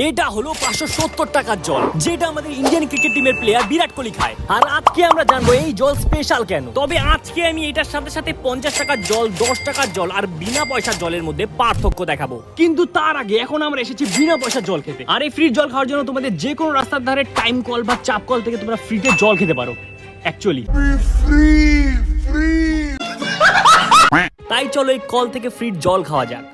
এটা হলো 570 টাকার জল, যেটা আমাদের ইন্ডিয়ান ক্রিকেট টিমের প্লেয়ার বিরাট কোহলি খায়। আর আজকে আমরা জানবো এই জল স্পেশাল কেন। তবে আজকে আমি এটার সাথে সাথে 50 টাকার জল, 10 টাকার জল আর বিনা পয়সার জলের মধ্যে পার্থক্য দেখাবো। কিন্তু তার আগে এখন আমরা এসেছি বিনা পয়সার জল খেতে। আর এই ফ্রি জল খাওয়ার জন্য তোমাদের যে কোনো রাস্তার ধারে টাইম কল বা চাপ কল থেকে তোমরা ফ্রিতে জল খেতে পারো। অ্যাকচুয়ালি তাই চলো এই কল থেকে ফ্রি জল খাওয়া যাক।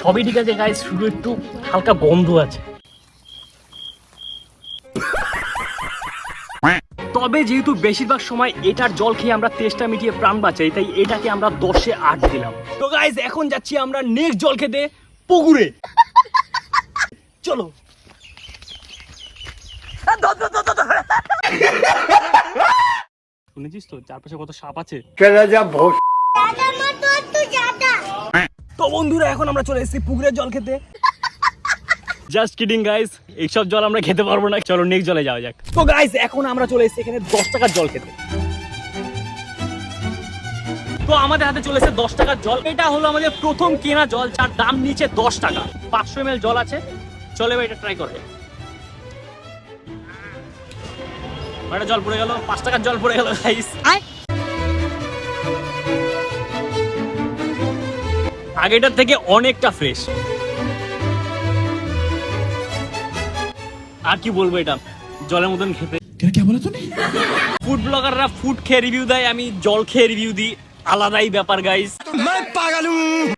সবই ঠিক আছে গাইস, শুধু একটু হালকা গন্ধ আছে। তবে যেহেতু বেশিরভাগ সময় এটার জল খেয়ে আমরা তেষ্টা মিটিয়ে প্রাণ বাঁচাই, তাই এটাকে আমরা 10-এ 8 দিলাম। তো গাইস এখন যাচ্ছি আমরা নেক্সট জল খেতে পুকুরে। চলো। শুনেছিস তো চারপাশে কত সাপ আছে। তো বন্ধুরা এখন আমরা চলে এসেছি পুকুরের জল খেতে। জাস্ট কিডিং গাইস, এইসব জল আমরা খেতে পারবো না। চলো নেক্সট জলে যাওয়া যাক। তো গাইস এখন আমরা চলে এসেছি এখানে 10 টাকার জল খেতে। তো আমাদের হাতে চলে এসেছে 10 টাকার জল। এটা হলো আমাদের প্রথম কেনা জল, যার দাম নিচে 10 টাকা। 500 ml জল আছে। চলে ভাই এটা ট্রাই করে। এটা জল পড়ে গেল, 5 টাকার জল পড়ে গেল গাইস। আগেটার থেকে অনেকটা ফ্রেশ। আর কি বলবো, এটা জলের মতন খেতে। ফুড ব্লগাররা ফুড খেয়ে রিভিউ দেয়, আমি জল খেয়ে রিভিউ দিই, আলাদাই ব্যাপার গাইস।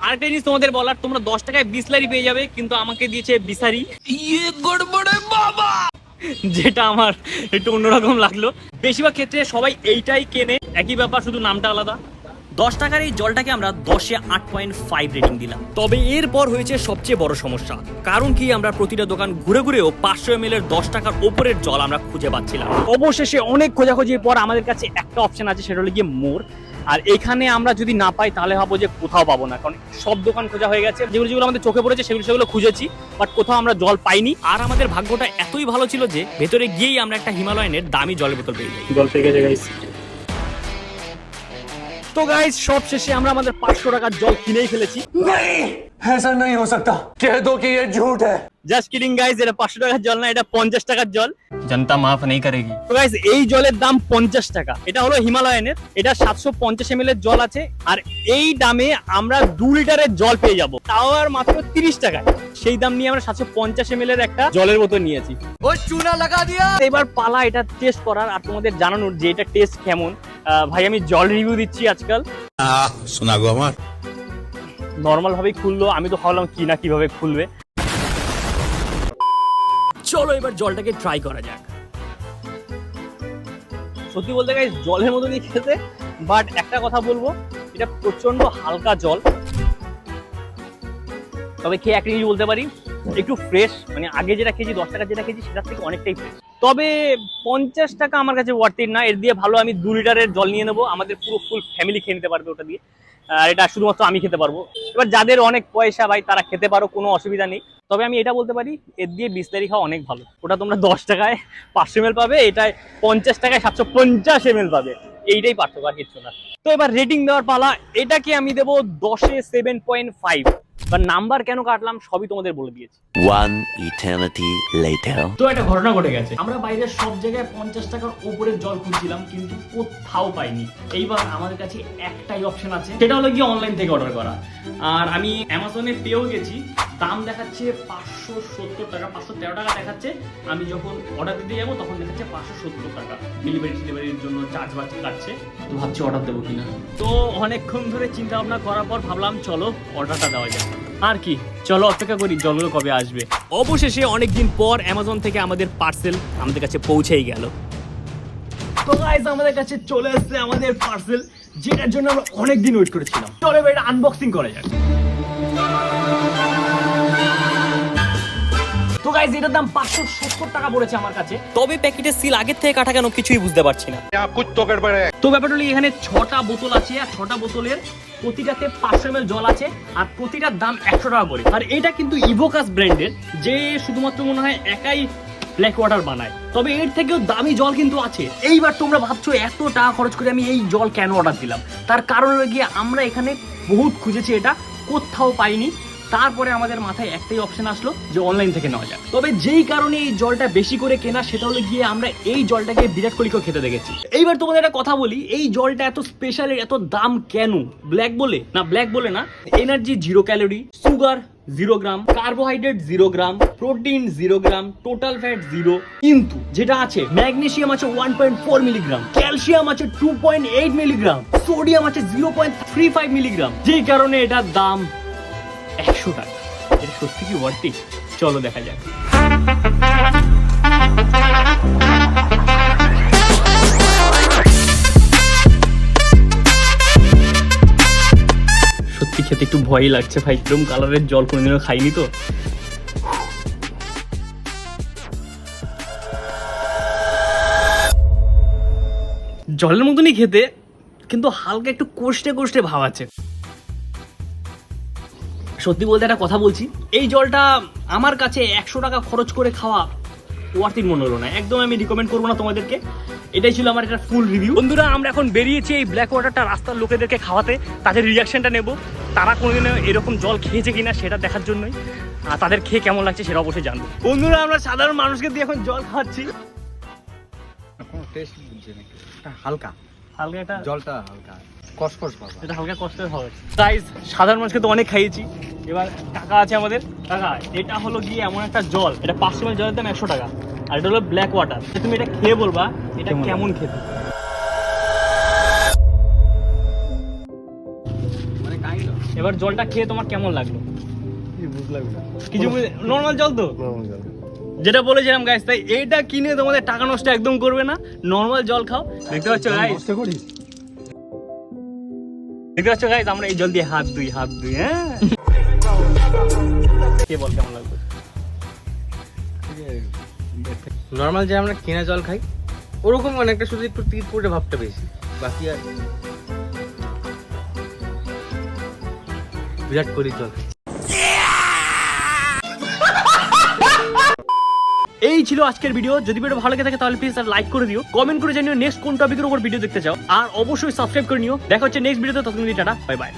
আরেকটা জিনিস তোমাদের বলার, তোমরা 10 টাকায় বিসলারি পেয়ে যাবে, কিন্তু আমাকে দিয়েছে বিসারি, যেটা আমার একটু অন্যরকম লাগলো। বেশিরভাগ ক্ষেত্রে সবাই এইটাই কেনে, একই ব্যাপার, শুধু নামটা আলাদা। 10 টাকার এই জলটাকে আমরা 10-এ 8.5 রেটিং দিলাম। তবে এরপর হয়েছে সবচেয়ে বড় সমস্যা। কারণ কি, আমরা প্রতিটা দোকান ঘুরে ঘুরেও 500 ml এর 10 টাকার ওপরের জল আমরা খুঁজে পাচ্ছিলাম। অবশেষে অনেক খোঁজাখুঁজির পর আমাদের কাছে একটা অপশন আছে, সেটা হলো গিয়ে মোর। আর এখানে আমরা যদি না পাই তাহলে ভাবো যে কোথাও পাবো না, কারণ সব দোকান খোঁজা হয়ে গেছে। যেগুলো আমাদের চোখে পড়েছে সেগুলো খুঁজেছি, বাট কোথাও আমরা জল পাইনি। আর আমাদের ভাগ্যটা এতই ভালো ছিল যে ভেতরে গিয়েই আমরা একটা হিমালয়ানের দামি জলের বোতল পেয়ে যাই। জল পেয়ে গেছে গাইস। তো গাইস সব শেষে আমরা আমাদের 500 টাকার জল কিনেই ফেলেছি। ऐसा नहीं हो सकता, कह दो कि ये झूठ है। জাস্ট কিডিং গাইস, এটা 500 টাকার জল না, এটা 50 টাকার জল। जनता माफ नहीं करेगी। তো গাইস এই জলের দাম 50 টাকা। এটা হলো হিমালয়ানের, এটা 750 ml এর জল আছে। আর এই দামে আমরা 2 লিটারের জল পেয়ে যাব, তাও আর মাত্র 30 টাকায়। সেই দাম নিয়ে আমরা 750 ml এর একটা জলের বোতল নিয়েছি। वो चूना लगा दिया। এবার পালা এটা টেস্ট করার আর তোমাদের জানানোর যে এটা টেস্ট কেমন। ভাই আমি জল রিভিউ দিচ্ছি আজকাল। শোনা গো আমার, নর্মাল ভাবেই খুললো, আমি তো ভাবলাম কি না কিভাবে খুলবে। চলো এবার জলটাকে ট্রাই করা যাক। সত্যি বলতে গাইস জলের মতনই খেতে, বাট একটা কথা বলবো, এটা প্রচন্ড হালকা জল। তবে খেয়ে একটা জিনিস বলতে পারি, একটু ফ্রেশ, মানে আগে যেটা খেয়েছি 10 টাকা যেটা খেয়েছি সেটার থেকে অনেকটাই ফ্রেশ। তবে 50 টাকা আমার কাছে ওয়ার্থ না। এর দিয়ে ভালো আমি 2 লিটারের জল নিয়ে নেবো, আমাদের পুরো ফুল ফ্যামিলি খেয়ে নিতে পারবে ওটা দিয়ে। আর এটা শুধুমাত্র আমি খেতে পারবো। এবার যাদের অনেক পয়সা ভাই তারা খেতে পারো, কোনো অসুবিধা নেই। তবে আমি এটা বলতে পারি, এর দিয়ে বিসলারি খাওয়া অনেক ভালো। ওটা তোমরা 10 টাকায় 500 ml পাবে, এটায় 50 টাকায় 750 ml পাবে। এইটাই পার্থক্য, আর কিচ্ছু না। তো এবার রেটিং দেওয়ার পালা। এটাকে আমি দেবো 10-এ 7.5। বা নাম্বার কেন কাটলাম সবই তোমাদের বলে দিয়েছি। One eternity later. তো একটা ঘটনা ঘটে গেছে, আমরা বাইরের সব জায়গায় 50 টাকার উপরের জল খুঁজছিলাম, কিন্তু কোথাও পাইনি। এইবার আমাদের কাছে একটাই অপশন আছে, সেটা হলো গিয়ে অনলাইন থেকে অর্ডার করা। আর আমি অ্যামাজনে পেয়েও গেছি, দাম দেখাচ্ছে 570 টাকা, 513 টাকা দেখাচ্ছে। আমি যখন অর্ডার দিতে যাবো তখন দেখাচ্ছে 570 টাকা। ডেলিভারির জন্য চার্জ বাজ কাটছে। তো ভাবছি অর্ডার দেবো কিনা। তো অনেকক্ষণ ধরে চিন্তা ভাবনা করার পর ভাবলাম চলো অর্ডারটা দেওয়া যায়। আর কি, চলো অপেক্ষা করি জলগুলো কবে আসবে। অবশেষে অনেকদিন পর অ্যামাজন থেকে আমাদের পার্সেল আমাদের কাছে পৌঁছেই গেল। তো গাইস আমাদের কাছে চলে এসেছে আমাদের পার্সেল, যেটার জন্য আমরা অনেকদিন ওয়েট করেছিলাম। চলো এটা আনবক্সিং করা যাক। তো গাইস এটার দাম 570 টাকা পড়েছে আমার কাছে। তবে প্যাকেটের সিল আগের থেকে কাটা কেন কিছুই বুঝতে পারছি না। তো ব্যাপারটা হলো এখানে 6টা বোতল আছে, আর 6টা বোতলের প্রতিটাতে 500 ml জল আছে, আর প্রতিটার দাম 100 টাকা করে। আর এটা কিন্তু ইভোকাস ব্র্যান্ডের, যে শুধুমাত্র মনে হয় একাই ব্ল্যাক ওয়াটার বানায়। তবে এর থেকেও দামি জল কিন্তু আছে। এইবার তোমরা ভাবছো এত টাকা খরচ করে আমি এই জল কেন অর্ডার দিলাম, তার কারণ হলো গিয়ে আমরা এখানে বহুত খুঁজেছি, এটা কোথাও পাইনি। তারপরে আমাদের মাথায় একটাই অপশন আসলো যে অনলাইন থেকে নেওয়া যাক। তবে যেই কারণে এই জলটা বেশি করে কেনা সেটা হলো গিয়ে আমরা এই জলটাকে বিরাট কোহলিকেও খেতে দেখেছি। এইবার তোমাদের একটা কথা বলি, এই জলটা এত স্পেশাল, এত দাম কেন? ব্ল্যাক বলে না, ব্ল্যাক বলে না, এনার্জি 0 ক্যালোরি, সুগার 0 গ্রাম, কার্বোহাইড্রেট 0 গ্রাম, প্রোটিন 0 গ্রাম, টোটাল ফ্যাট 0। কিন্তু যেটা আছে, ম্যাগনেসিয়াম আছে 1.4 মিলিগ্রাম, ক্যালসিয়াম আছে 2.8 মিলিগ্রাম, সোডিয়াম আছে 0.35 মিলিগ্রাম, যেই কারণে এটার দাম 100 টাকা। এটা সত্যি কি ওয়ার্থ ইট? চলো দেখা যাক। সত্যি খেতে একটু ভয়ই লাগছে ভাই, এরকম কালারের জল কোনোদিনও খাইনি তো। জলের মতনই খেতে, কিন্তু হালকা একটু কোষ্টে কোষ্টে ভাব আছে। সত্যি বলতে একটা কথা বলছি, এই জলটা আমার কাছে 100 টাকা খরচ করে খাওয়া ওয়ার্থ ইট মনে হলো না, একদম আমি রিকমেন্ড করবো না তোমাদেরকে। এটাই ছিল আমার একটা ফুল রিভিউ। বন্ধুরা, আমরা এখন বেরিয়েছি এই ব্ল্যাক ওয়াটারটা রাস্তার লোকেদেরকে খাওয়াতে, তাদের রিয়াকশনটা নেব, তারা কোনোদিনও এরকম জল খেয়েছে কিনা সেটা দেখার জন্যই, আর তাদের খেয়ে কেমন লাগছে সেটা অবশ্যই জানবো। বন্ধুরা, আমরা সাধারণ মানুষকে দিয়ে এখন জল খাওয়াচ্ছি। টেস্ট বুঝছে নাকি? হালকা হালকা একটা জলটা হালকা কসকস পাবা। এটা হালকা কষ্টের হবে। গাইস, সাধারণ মানুষকে তো অনেক খাইয়েছি, এবার টাকা আছে আমাদের। টাকা, এটা হলো গিয়ে এমন একটা জল, এটা 500 ml জলের দাম 100 টাকা, আর এটা হলো ব্ল্যাক ওয়াটার। তুমি এটা খেয়ে বলবা এটা কেমন খেতে। মানে কাইন্ড অফ এবার জলটা খেয়ে তোমার কেমন লাগলো? কি বুঝলাম না। কিছু নর্মাল জল তো, যেটা বলেছিলাম গাইস, তাই এইটা কিনে তোমাদের টাকা নষ্ট একদম করবে না, নর্মাল জল খাও। দেখতে পাচ্ছ গাইস, নষ্ট করিস? দেখতে পাচ্ছ গাইস, আমরা এই জল দিয়ে হাত ধুই, হ্যাঁ। কে বল কেমন লাগবে? নর্মাল যে আমরা কেনা জল খাই ওরকম অনেকটা, শুধু একটু তিত করে ভাবটা বেশি, বাকি আর বিরাট কোহলি জল। এই ছিল আজকের ভিডিও। যদি ভিডিও ভালো লেগে থাকে তাহলে প্লিজ লাইক করে দিও, কমেন্ট করে জানিও নেক্সট কোন টপিকের উপর ভিডিও দেখতে চাও, আর অবশ্যই সাবস্ক্রাইব করে নিও। দেখা হচ্ছে নেক্সট ভিডিওতে, ততক্ষণ টাটা, বাই বাই।